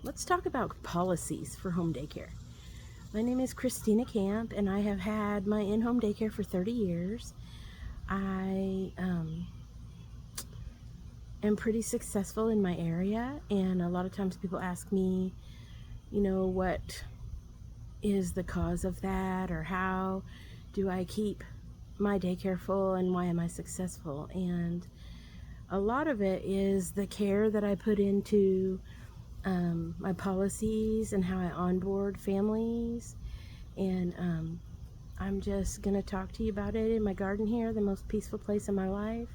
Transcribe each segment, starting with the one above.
let's talk about policies for home daycare. My name is Christina Camp, and I have had my in-home daycare for 30 years. I am pretty successful in my area, and a lot of times people ask me, what is the cause of that, or how do I keep my daycare full, and why am I successful? And a lot of it is the care that I put into my policies and how I onboard families. And I'm just going to talk to you about it in my garden here, the most peaceful place in my life.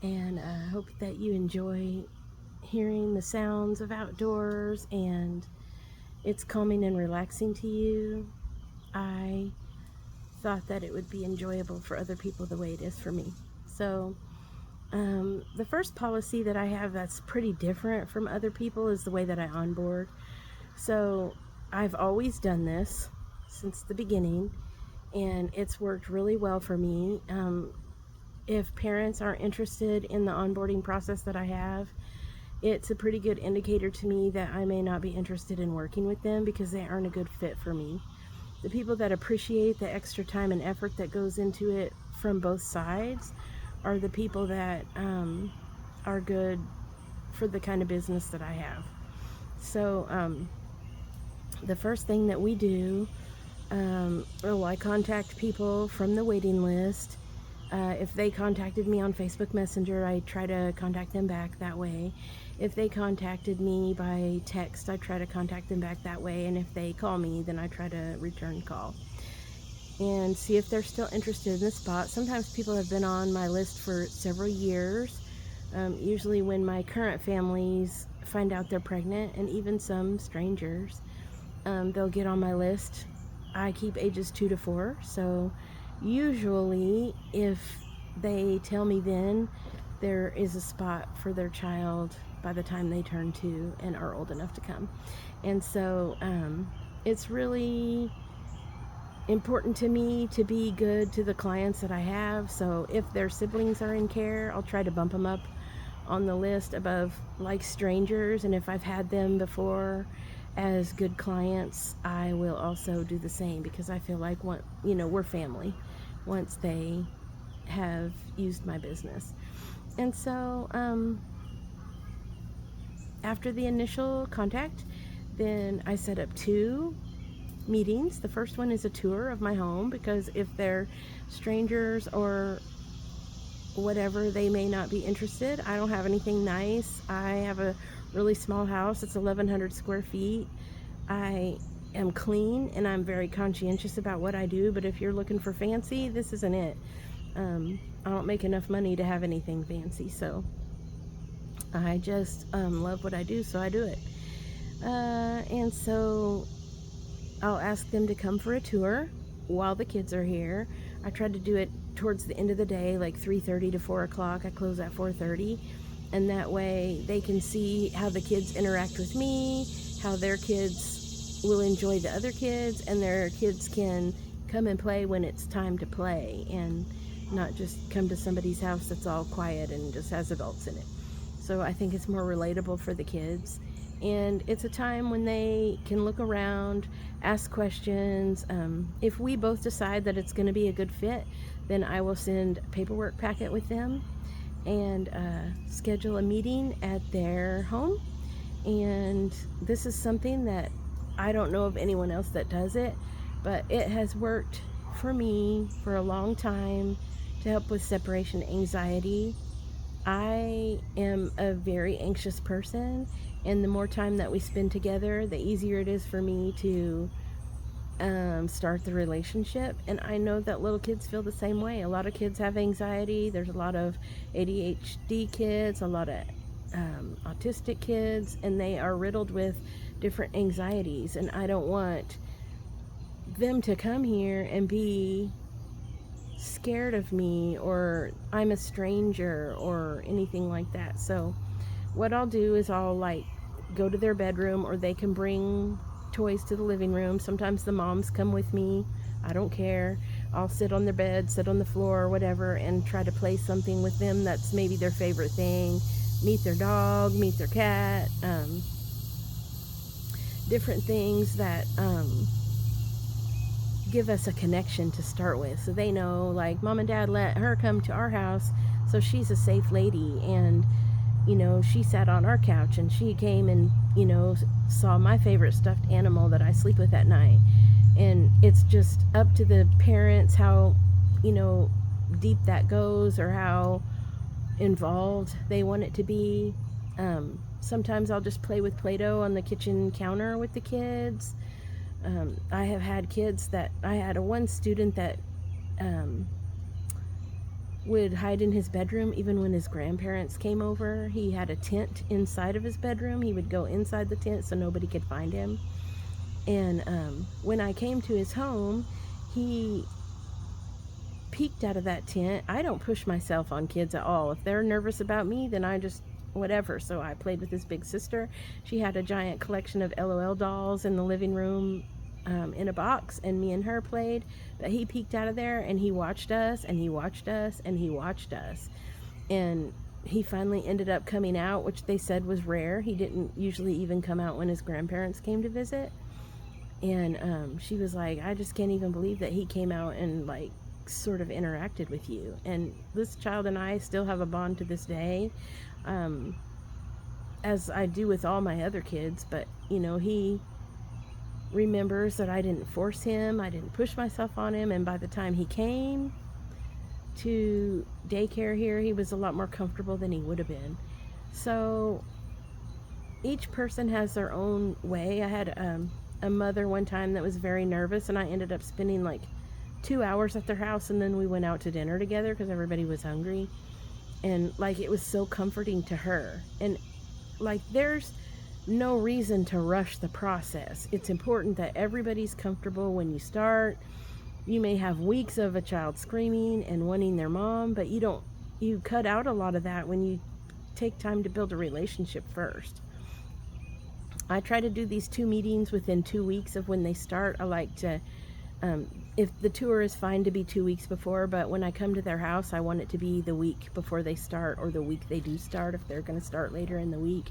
And I hope that you enjoy hearing the sounds of outdoors and it's calming and relaxing to you. I thought that it would be enjoyable for other people the way it is for me. So the first policy that I have that's pretty different from other people is the way that I onboard. So I've always done this since the beginning, and it's worked really well for me. If parents are interested in the onboarding process that I have, it's a pretty good indicator to me that I may not be interested in working with them because they aren't a good fit for me. The people that appreciate the extra time and effort that goes into it from both sides are the people that are good for the kind of business that I have. So the first thing that we do, I contact people from the waiting list. If they contacted me on Facebook Messenger, I try to contact them back that way. If they contacted me by text, I try to contact them back that way. And if they call me, then I try to return call and see if they're still interested in the spot. Sometimes people have been on my list for several years. Usually when my current families find out they're pregnant, and even some strangers, they'll get on my list. I keep ages 2 to 4, so usually if they tell me then, there is a spot for their child by the time they turn 2 and are old enough to come. And so it's really important to me to be good to the clients that I have. So if their siblings are in care, I'll try to bump them up on the list above like strangers. And if I've had them before as good clients, I will also do the same, because I feel like we're family once they have used my business. And so after the initial contact, then I set up 2 meetings. The first one is a tour of my home, because if they're strangers or whatever, they may not be interested. I don't have anything nice. I have a really small house. It's 1,100 square feet. I am clean and I'm very conscientious about what I do, but if you're looking for fancy, this isn't it. I don't make enough money to have anything fancy, so I just love what I do, so I do it. And so I'll ask them to come for a tour while the kids are here. I try to do it towards the end of the day, like 3:30 to 4 o'clock. I close at 4:30, and that way they can see how the kids interact with me, how their kids will enjoy the other kids, and their kids can come and play when it's time to play, and not just come to somebody's house that's all quiet and just has adults in it. So I think it's more relatable for the kids. And it's a time when they can look around, ask questions. If we both decide that it's going to be a good fit, then I will send a paperwork packet with them and schedule a meeting at their home. And this is something that I don't know of anyone else that does it, but it has worked for me for a long time to help with separation anxiety. I am a very anxious person, and the more time that we spend together, the easier it is for me to start the relationship. And I know that little kids feel the same way. A lot of kids have anxiety. There's a lot of ADHD kids, a lot of autistic kids, and they are riddled with different anxieties. And I don't want them to come here and be scared of me, or I'm a stranger, or anything like that. So what I'll do is I'll go to their bedroom, or they can bring toys to the living room. Sometimes the moms come with me. I don't care. I'll sit on their bed, sit on the floor, or whatever, and try to play something with them that's maybe their favorite thing. Meet their dog, meet their cat. different things that give us a connection to start with. So they know, like, mom and dad let her come to our house, so she's a safe lady. And, she sat on our couch and she came and, saw my favorite stuffed animal that I sleep with at night. And it's just up to the parents how, deep that goes or how involved they want it to be. Sometimes I'll just play with Play-Doh on the kitchen counter with the kids. I have had kids that, I had one student that would hide in his bedroom even when his grandparents came over. He had a tent inside of his bedroom. He would go inside the tent so nobody could find him. And when I came to his home, he peeked out of that tent. I don't push myself on kids at all. If they're nervous about me, then I just whatever. So I played with his big sister. She had a giant collection of LOL dolls in the living room in a box, and me and her played. But he peeked out of there and he watched us and he watched us and he watched us. And he finally ended up coming out, which they said was rare. He didn't usually even come out when his grandparents came to visit. And she was like, I just can't even believe that he came out and like sort of interacted with you. And this child and I still have a bond to this day, as I do with all my other kids. But he remembers that I didn't force him, I didn't push myself on him, and by the time he came to daycare here, he was a lot more comfortable than he would have been. So each person has their own way. I had a mother one time that was very nervous, and I ended up spending like 2 hours at their house, and then we went out to dinner together because everybody was hungry. And like, it was so comforting to her. And like, there's no reason to rush the process. It's important that everybody's comfortable when you start. You may have weeks of a child screaming and wanting their mom, but you cut out a lot of that when you take time to build a relationship first. I try to do these 2 meetings within 2 weeks of when they start. I like to, if the tour is fine to be 2 weeks before, but when I come to their house, I want it to be the week before they start, or the week they do start if they're going to start later in the week.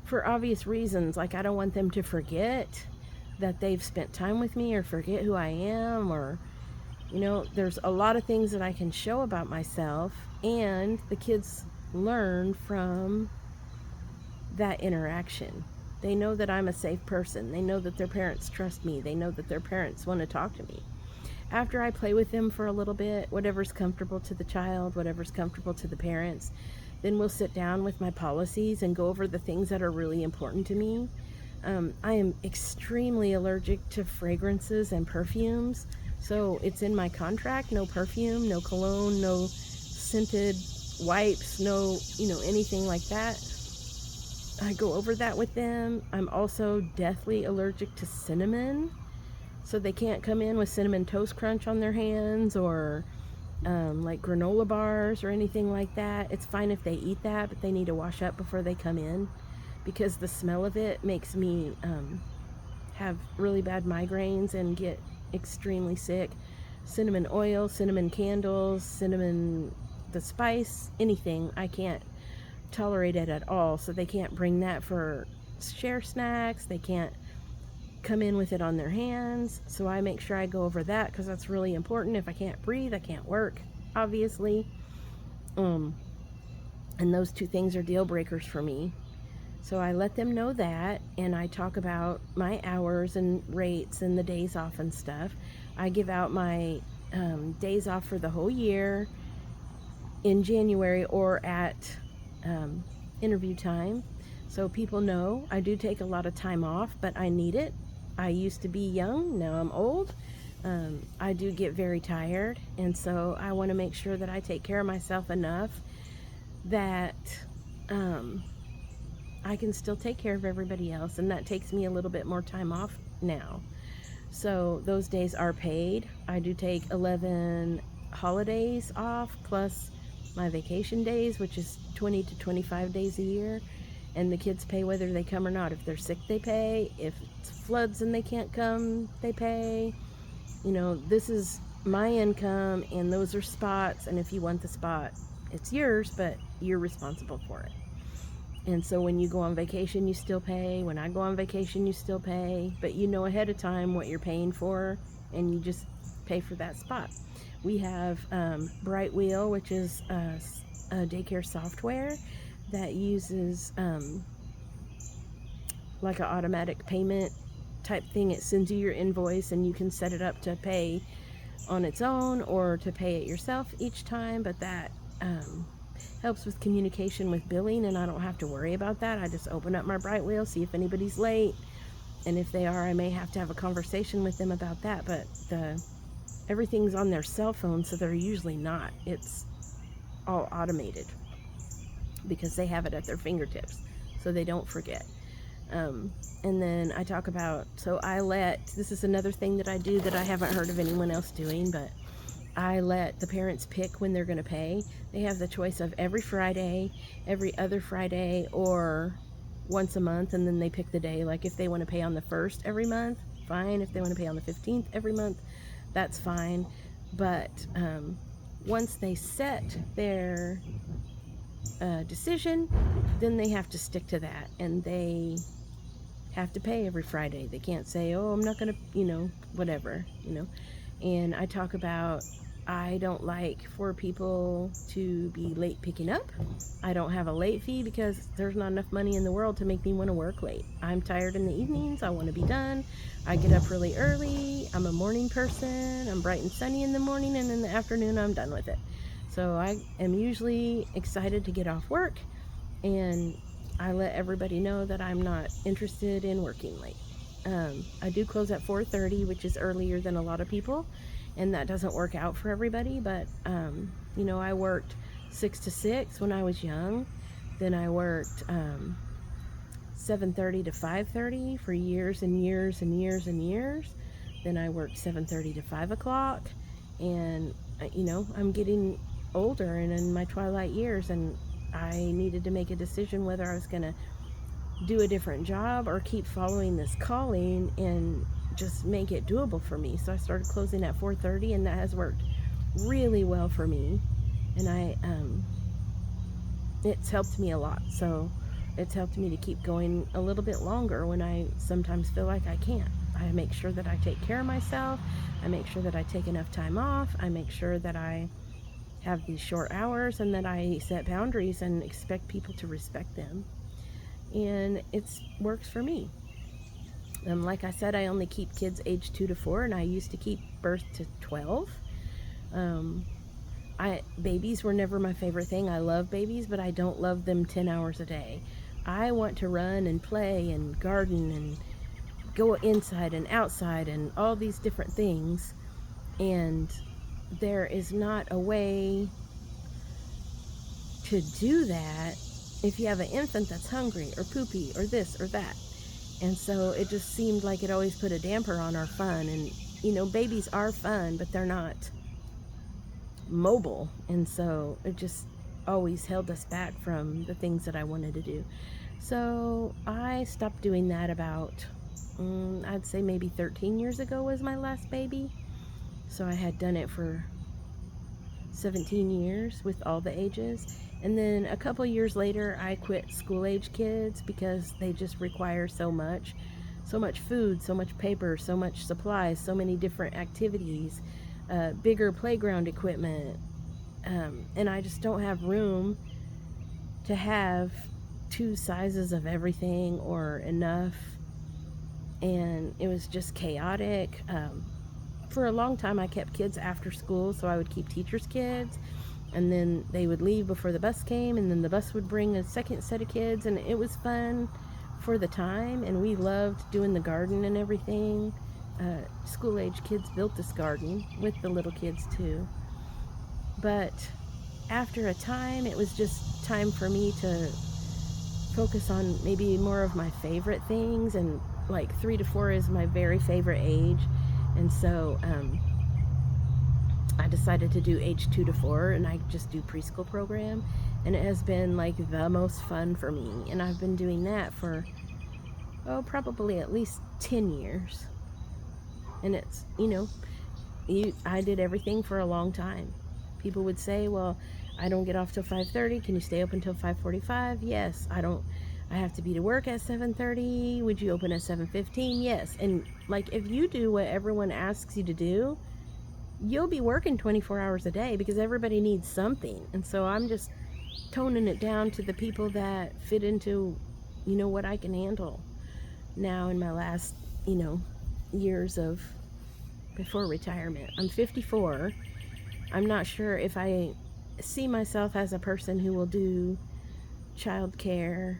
For obvious reasons, like I don't want them to forget that they've spent time with me, or forget who I am, or there's a lot of things that I can show about myself, and the kids learn from that interaction. They know that I'm a safe person. They know that their parents trust me. They know that their parents want to talk to me. After I play with them for a little bit, whatever's comfortable to the child, whatever's comfortable to the parents, then we'll sit down with my policies and go over the things that are really important to me. I am extremely allergic to fragrances and perfumes, so it's in my contract: no perfume, no cologne, no scented wipes, no, anything like that. I go over that with them. I'm also deathly allergic to cinnamon, so they can't come in with Cinnamon Toast Crunch on their hands, or like granola bars or anything like that. It's fine if they eat that, but they need to wash up before they come in, because the smell of it makes me have really bad migraines and get extremely sick. Cinnamon oil, cinnamon candles, cinnamon, the spice, anything, I can't tolerate it at all. So they can't bring that for share snacks. They can't come in with it on their hands. So I make sure I go over that, because that's really important. If I can't breathe, I can't work, obviously. And those 2 things are deal breakers for me. So I let them know that, and I talk about my hours and rates and the days off and stuff. I give out my days off for the whole year in January, or at interview time. So people know I do take a lot of time off, but I need it. I used to be young, now I'm old. I do get very tired, and so I want to make sure that I take care of myself enough that I can still take care of everybody else, and that takes me a little bit more time off now. So those days are paid. I do take 11 holidays off, plus my vacation days, which is 20 to 25 days a year. And the kids pay whether they come or not. If they're sick, they pay. If it's floods and they can't come, they pay. This is my income, and those are spots. And if you want the spot, it's yours, but you're responsible for it. And so when you go on vacation, you still pay. When I go on vacation, you still pay. But you know ahead of time what you're paying for, and you just pay for that spot. We have Bright Wheel, which is a daycare software that uses like an automatic payment type thing. It sends you your invoice, and you can set it up to pay on its own or to pay it yourself each time. But that helps with communication with billing, and I don't have to worry about that. I just open up my Bright Wheel, see if anybody's late, and if they are, I may have to have a conversation with them about that. But everything's on their cell phone, so they're usually not. It's all automated because they have it at their fingertips, so they don't forget. And then I talk about, this is another thing that I do that I haven't heard of anyone else doing, but I let the parents pick when they're going to pay. They have the choice of every Friday, every other Friday, or once a month, and then they pick the day. Like if they want to pay on the 1st every month, fine. If they want to pay on the 15th every month, that's fine. But once they set their decision, then they have to stick to that, and they have to pay every Friday. They can't say, oh, I'm not going to, whatever, And I talk about, I don't like for people to be late picking up. I don't have a late fee because there's not enough money in the world to make me want to work late. I'm tired in the evenings. I want to be done. I get up really early. I'm a morning person. I'm bright and sunny in the morning, and in the afternoon I'm done with it. So I am usually excited to get off work, and I let everybody know that I'm not interested in working late. I do close at 4:30, which is earlier than a lot of people, and that doesn't work out for everybody. But I worked 6 to 6 when I was young. Then I worked 7:30 to 5:30 for years and years and years and years. Then I worked 7:30 to 5 o'clock, and I'm getting older and in my twilight years, and I needed to make a decision whether I was going to do a different job or keep following this calling and just make it doable for me. So I started closing at 4:30, and that has worked really well for me. And it's helped me a lot. So it's helped me to keep going a little bit longer when I sometimes feel like I can't. I make sure that I take care of myself. I make sure that I take enough time off. I make sure that I have these short hours, and that I set boundaries and expect people to respect them. And it works for me. Like I said, I only keep kids age 2 to 4, and I used to keep birth to 12. Babies were never my favorite thing. I love babies, but I don't love them 10 hours a day. I want to run and play and garden and go inside and outside and all these different things. And there is not a way to do that if you have an infant that's hungry or poopy or this or that. And so it just seemed like it always put a damper on our fun. And babies are fun, but they're not mobile, and so it just always held us back from the things that I wanted to do. So I stopped doing that about I'd say maybe 13 years ago was my last baby. So I had done it for 17 years with all the ages. And then a couple years later, I quit school age kids because they just require so much food, so much paper, so much supplies, so many different activities, bigger playground equipment. And I just don't have room to have 2 sizes of everything or enough. And it was just chaotic. For a long time, I kept kids after school, so I would keep teachers' kids, and then they would leave before the bus came, and then the bus would bring a second set of kids, and it was fun for the time, and we loved doing the garden and everything. School-age kids built this garden with the little kids too. But after a time, it was just time for me to focus on maybe more of my favorite things, and like 3 to 4 is my very favorite age. And so I decided to do age 2 to 4, and I just do preschool program, and it has been like the most fun for me. And I've been doing that for probably at least 10 years. And it's I did everything for a long time. People would say, well, I don't get off till 5:30. Can you stay up until 5:45? Yes. I don't I have to be to work at 7:30. Would you open at 7:15? Yes. And like, if you do what everyone asks you to do, you'll be working 24 hours a day because everybody needs something. And so I'm just toning it down to the people that fit into, what I can handle now in my last, years of before retirement. I'm 54. I'm not sure if I see myself as a person who will do childcare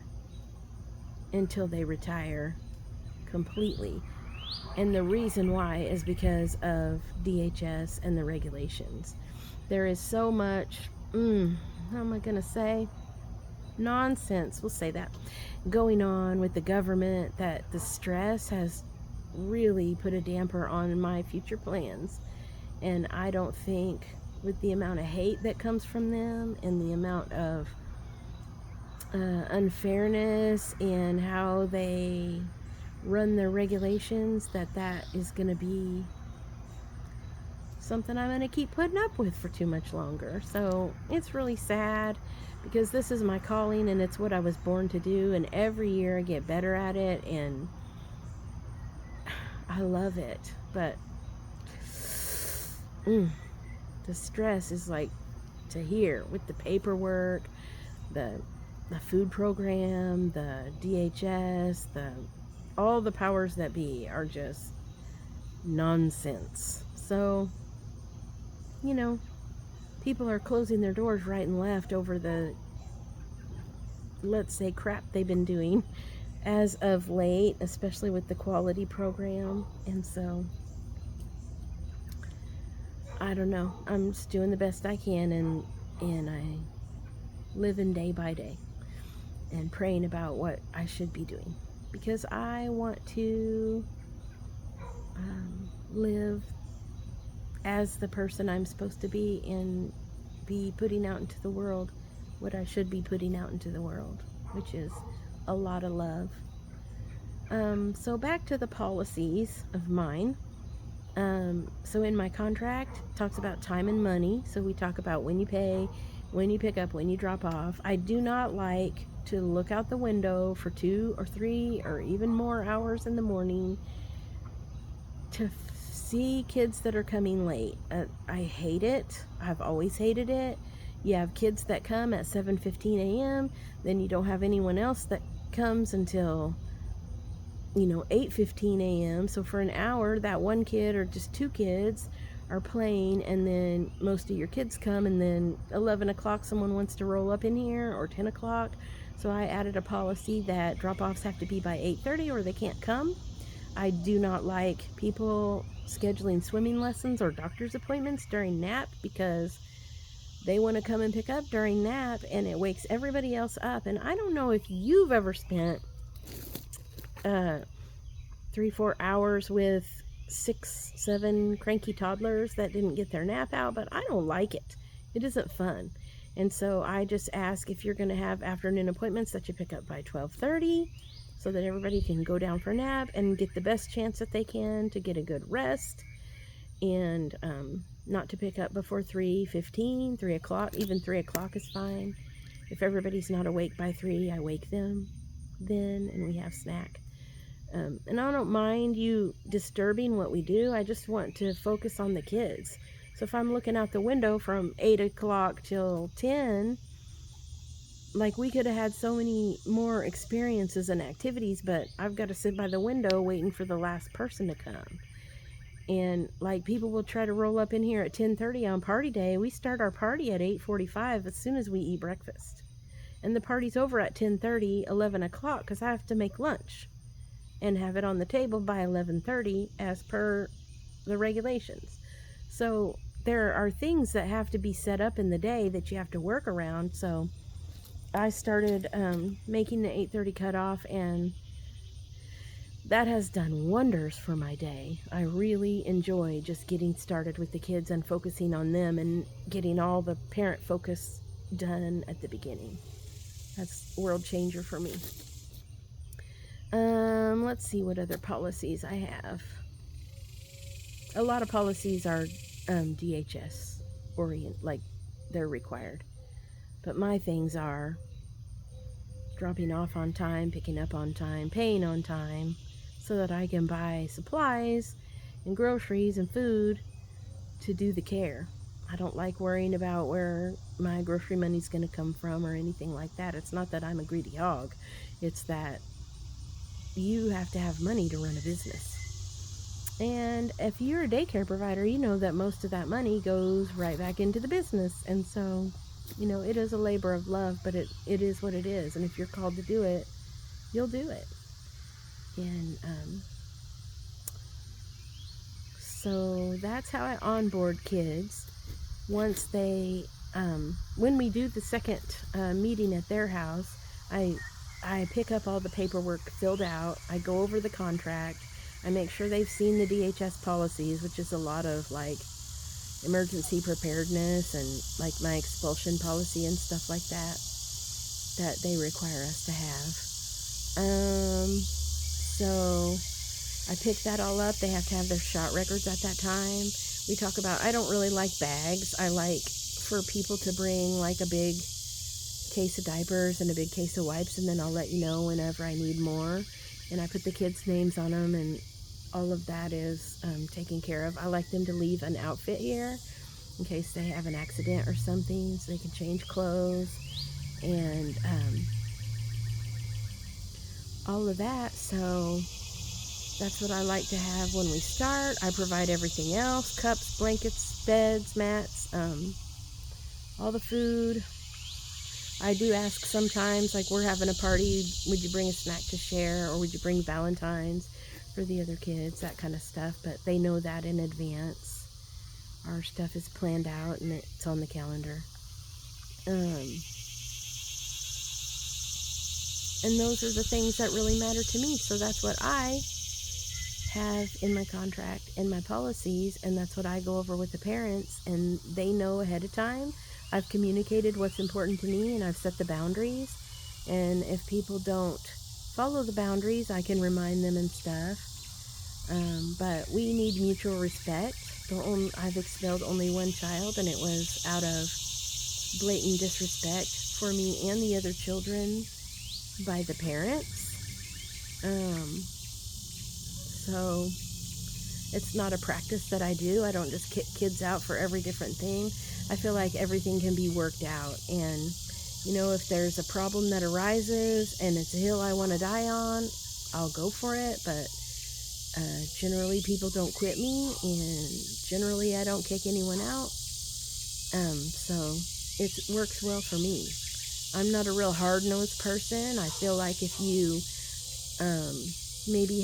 until they retire completely. And the reason why is because of DHS and the regulations. There is so much, how am I going to say? Nonsense, we'll say that, going on with the government, that the stress has really put a damper on my future plans. And I don't think, with the amount of hate that comes from them and the amount of unfairness in how they run their regulations, that is going to be something I'm going to keep putting up with for too much longer. So it's really sad because this is my calling and it's what I was born to do, and every year I get better at it and I love it. But the stress is like to here with the paperwork, the food program, the DHS, all the powers that be are just nonsense. So, people are closing their doors right and left over the, let's say, crap they've been doing as of late, especially with the quality program. And so, I don't know. I'm just doing the best I can, and I living day by day and praying about what I should be doing, because I want to live as the person I'm supposed to be and be putting out into the world what I should be putting out into the world, which is a lot of love. So back to the policies of mine. So in my contract, it talks about time and money. So we talk about when you pay, when you pick up, when you drop off. I do not like to look out the window for 2 or 3 or even more hours in the morning to see kids that are coming late. I hate it. I've always hated it. You have kids that come at 7:15 a.m., then you don't have anyone else that comes until 8:15 a.m. So for an hour, that one kid or just 2 kids are playing, and then most of your kids come, and then 11 o'clock someone wants to roll up in here, or 10 o'clock. So I added a policy that drop-offs have to be by 8:30 or they can't come. I do not like people scheduling swimming lessons or doctor's appointments during nap, because they want to come and pick up during nap and it wakes everybody else up. And I don't know if you've ever spent 3-4 hours with 6-7 cranky toddlers that didn't get their nap out, but I don't like it. It isn't fun. And so I just ask, if you're going to have afternoon appointments, that you pick up by 12:30 so that everybody can go down for a nap and get the best chance that they can to get a good rest, and not to pick up before 3:15, 3 o'clock. Even 3 o'clock is fine. If everybody's not awake by 3, I wake them then, and we have snack. And I don't mind you disturbing what we do. I just want to focus on the kids. So if I'm looking out the window from 8 o'clock till 10, like, we could have had so many more experiences and activities, but I've got to sit by the window waiting for the last person to come. And like, people will try to roll up in here at 10:30 on party day. We start our party at 8:45 as soon as we eat breakfast. And the party's over at 10:30, 11 o'clock, because I have to make lunch and have it on the table by 11:30 as per the regulations. So there are things that have to be set up in the day that you have to work around. So I started making the 8:30 cutoff, and that has done wonders for my day. I really enjoy just getting started with the kids and focusing on them and getting all the parent focus done at the beginning. That's a world changer for me. Let's see what other policies I have. A lot of policies are DHS orient, like they're required. But my things are dropping off on time, picking up on time, paying on time, so that I can buy supplies and groceries and food to do the care. I don't like worrying about where my grocery money's going to come from or anything like that. It's not that I'm a greedy hog. It's that you have to have money to run a business. And if you're a daycare provider, you know that most of that money goes right back into the business. And so, it is a labor of love, but it is what it is. And if you're called to do it, you'll do it. And so that's how I onboard kids. Once they, when we do the second meeting at their house, I pick up all the paperwork filled out. I go over the contract. I make sure they've seen the DHS policies, which is a lot of like emergency preparedness and like my expulsion policy and stuff like that they require us to have. So I pick that all up. They have to have their shot records at that time. We talk about, I don't really like bags. I like for people to bring like a big case of diapers and a big case of wipes, and then I'll let you know whenever I need more. And I put the kids' names on them, and all of that is taken care of. I like them to leave an outfit here in case they have an accident or something, so they can change clothes and all of that. So that's what I like to have when we start. I provide everything else: cups, blankets, beds, mats, all the food. I do ask sometimes, like we're having a party, would you bring a snack to share, or would you bring Valentine's for the other kids, that kind of stuff. But they know that in advance. Our stuff is planned out and it's on the calendar. And those are the things that really matter to me. So that's what I have in my contract and my policies, and that's what I go over with the parents, and they know ahead of time. I've communicated what's important to me, and I've set the boundaries. And if people don't follow the boundaries, I can remind them and stuff. But we need mutual respect. I've expelled only one child, and it was out of blatant disrespect for me and the other children by the parents. So it's not a practice that I do. I don't just kick kids out for every different thing. I feel like everything can be worked out. And, if there's a problem that arises and it's a hill I want to die on, I'll go for it. But generally people don't quit me, and generally I don't kick anyone out. So it works well for me. I'm not a real hard-nosed person. I feel like if you maybe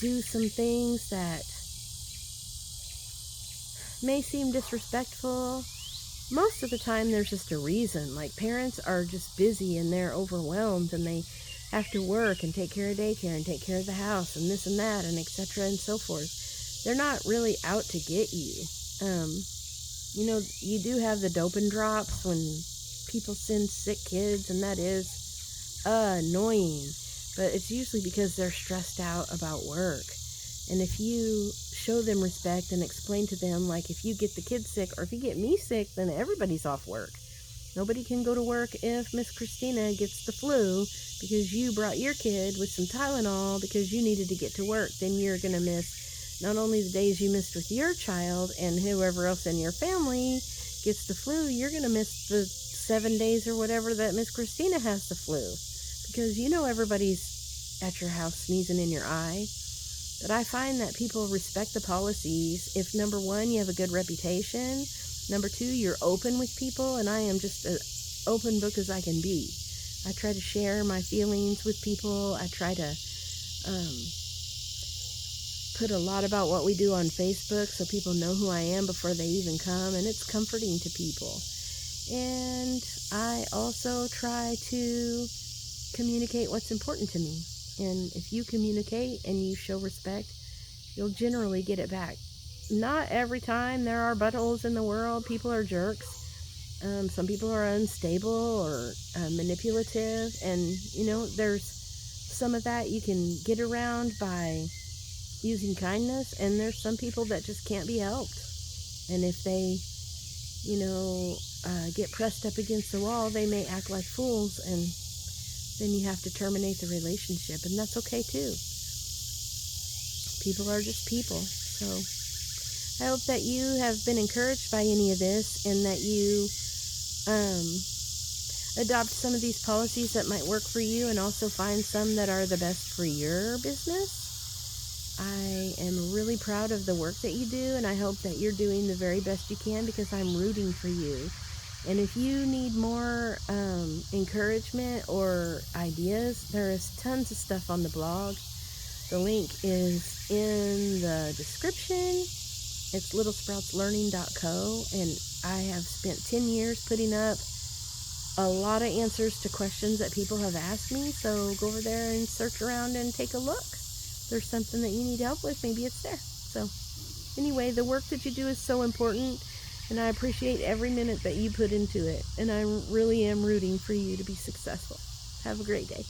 do some things that may seem disrespectful, most of the time there's just a reason. Like parents are just busy and they're overwhelmed, and they have to work and take care of daycare and take care of the house and this and that and etc. and so forth. They're not really out to get you. You do have the dope and drops when people send sick kids, and that is annoying. But it's usually because they're stressed out about work. And if you show them respect and explain to them, like if you get the kids sick or if you get me sick, then everybody's off work. Nobody can go to work if Miss Christina gets the flu because you brought your kid with some Tylenol because you needed to get to work. Then you're going to miss not only the days you missed with your child and whoever else in your family gets the flu, you're going to miss the 7 days or whatever that Miss Christina has the flu. Because everybody's at your house sneezing in your eye. But I find that people respect the policies if, number one, you have a good reputation, number two, you're open with people, and I am just as open book as I can be. I try to share my feelings with people. I try to put a lot about what we do on Facebook so people know who I am before they even come, and it's comforting to people. And I also try to communicate what's important to me. And if you communicate and you show respect, you'll generally get it back. Not every time. There are buttholes in the world. People are jerks. Some people are unstable or manipulative. And, there's some of that you can get around by using kindness. And there's some people that just can't be helped. And if they, get pressed up against the wall, they may act like fools, and then you have to terminate the relationship, and that's okay too. People are just people. So I hope that you have been encouraged by any of this, and that you adopt some of these policies that might work for you, and also find some that are the best for your business. I am really proud of the work that you do, and I hope that you're doing the very best you can, because I'm rooting for you. And if you need more encouragement or ideas, there is tons of stuff on the blog. The link is in the description. It's littlesproutslearning.co, and I have spent 10 years putting up a lot of answers to questions that people have asked me. So go over there and search around and take a look. If there's something that you need help with, maybe it's there. So anyway, the work that you do is so important, and I appreciate every minute that you put into it. And I really am rooting for you to be successful. Have a great day.